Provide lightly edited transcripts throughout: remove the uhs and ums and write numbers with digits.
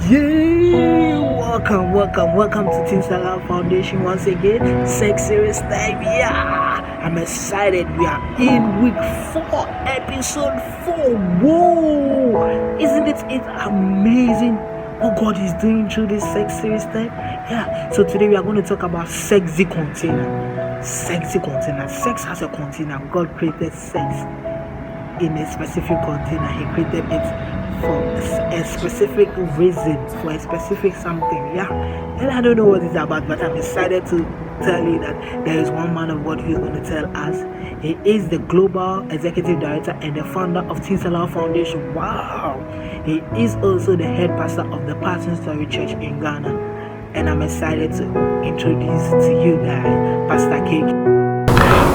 Yeah, welcome to Team Salah Foundation once again. Sex series time, yeah. I'm excited. We are in week 4, episode 4. Whoa, isn't it amazing what God is doing through this sex series time? Yeah. So today we are going to talk about sexy container. Sex has a container. God created sex in a specific container. He created it for a specific reason, for a specific something. Yeah. And I don't know what it's about, but I'm excited to tell you that there is one man of God who is going to tell us. He is the global executive director and the founder of Teen Salah Foundation. Wow. He is also the head pastor of the Passion Story Church in Ghana. And I'm excited to introduce to you guys Pastor Cake.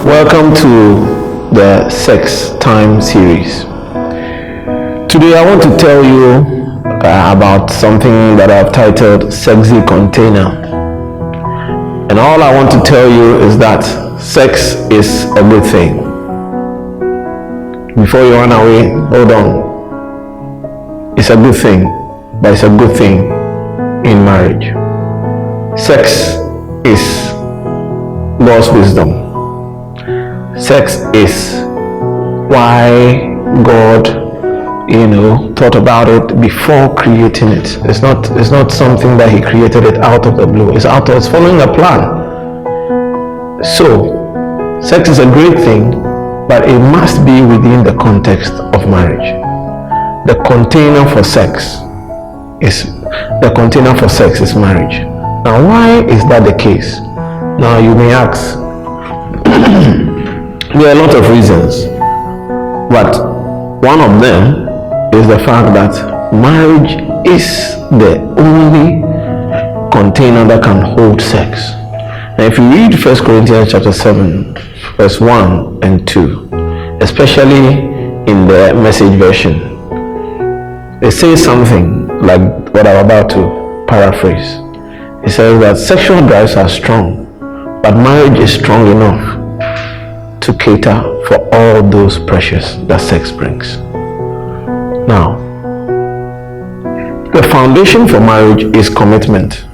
Welcome to the Sex Time series. Today I want to tell you about something that I've titled Sexy Container. And all I want to tell you is that sex is a good thing. Before you run away, hold on. It's a good thing, but it's a good thing in marriage. Sex is God's wisdom. Sex is why God, thought about it before creating it. It's not something that He created it out of the blue. It's following a plan. So, sex is a great thing, but it must be within the context of marriage. The container for sex is marriage. Now, why is that the case? Now, you may ask. There are a lot of reasons, but one of them is the fact that marriage is the only container that can hold sex. Now, if you read 1 Corinthians chapter 7, verse 1 and 2, especially in the Message version, it says something like what I'm about to paraphrase. It says that sexual drives are strong, but marriage is strong enough to cater for all those pressures that sex brings. Now, the foundation for marriage is commitment.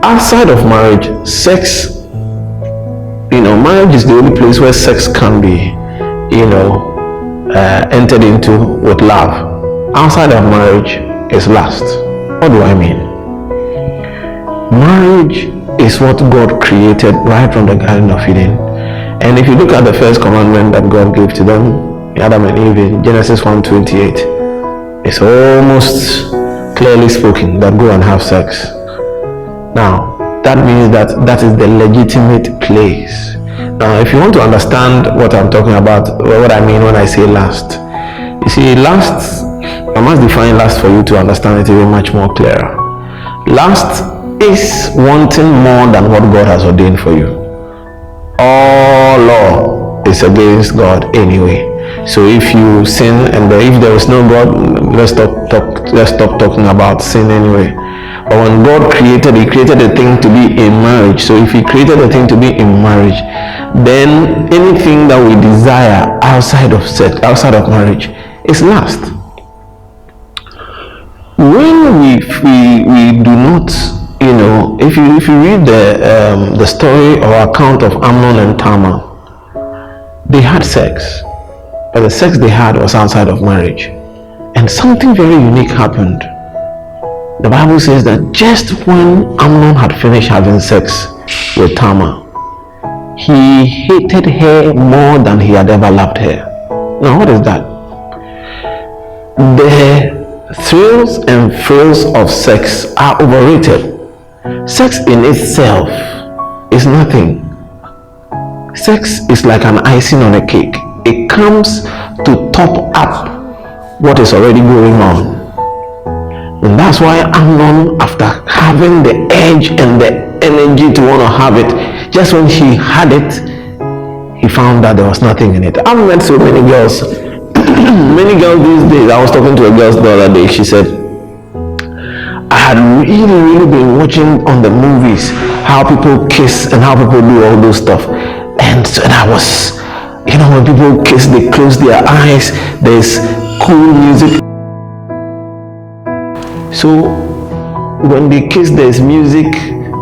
Outside of marriage, sex, marriage is the only place where sex can be, entered into with love. Outside of marriage is lust. What do I mean? Marriage is what God created right from the Garden of Eden. And if you look at the first commandment that God gave to them, Adam and Eve in Genesis 1:28, it's almost clearly spoken that go and have sex. Now, that means that is the legitimate place. Now, if you want to understand what I'm talking about, what I mean when I say lust, you see, lust, I must define lust for you to understand it even much more clearer. Lust is wanting more than what God has ordained for you. All law is against God anyway. So if you sin and if there is no God, let's stop talking about sin anyway. But when God created, He created a thing to be in marriage. So if He created a thing to be in marriage, then anything that we desire outside of sex, outside of marriage, is lust. When we do not, if you read the story or account of Amnon and Tamar, they had sex, but the sex they had was outside of marriage, and something very unique happened. The Bible says that just when Amnon had finished having sex with Tamar, he hated her more than he had ever loved her. Now, what is that? The thrills and frills of sex are overrated. Sex in itself is nothing. Sex is like an icing on a cake. It comes to top up what is already going on. And that's why Amnon, after having the edge and the energy to want to have it, just when he had it, he found that there was nothing in it. I've met so many girls, many girls these days. I was talking to a girl the other day. She said, I had really been watching on the movies how people kiss and how people do all those stuff. And so I was, when people kiss, they close their eyes, there's cool music. So when they kiss, there's music,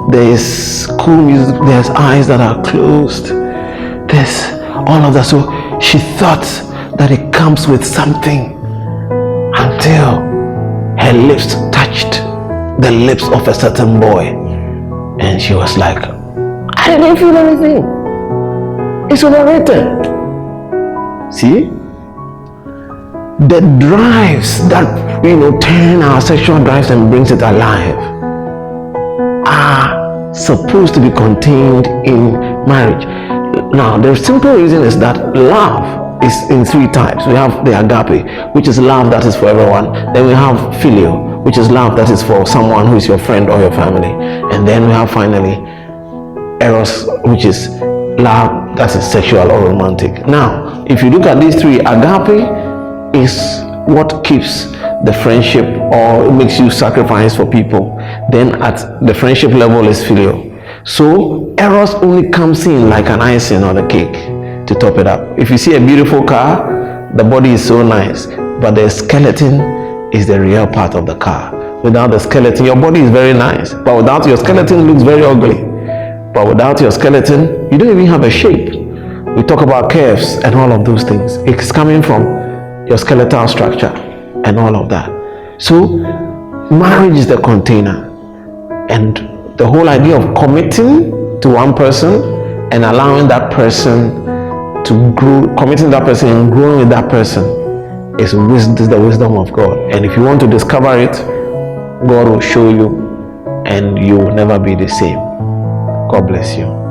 there's cool music, there's eyes that are closed, there's all of that. So she thought that it comes with something until her lips touched the lips of a certain boy, and she was like, I didn't feel anything. It's overrated. See? The drives that turn our sexual drives and brings it alive are supposed to be contained in marriage. Now, the simple reason is that love is in three types. We have the agape, which is love that is for everyone. Then we have phileo, which is love that is for someone who is your friend or your family. And then we have finally eros, which is love that is sexual or romantic. Now, if you look at these three, agape is what keeps the friendship or makes you sacrifice for people. Then at the friendship level is filial. So eros only comes in like an icing on the cake to top it up. If you see a beautiful car, the body is so nice, but the skeleton is the real part of the car. Without the skeleton, your body is very nice, but without your skeleton, it looks very ugly. But without your skeleton, you don't even have a shape. We talk about curves and all of those things. It's coming from your skeletal structure and all of that. So marriage is the container, and the whole idea of committing to one person and allowing that person to grow, committing that person and growing with that person is the wisdom of God. And if you want to discover it, God will show you, and you will never be the same. God bless you.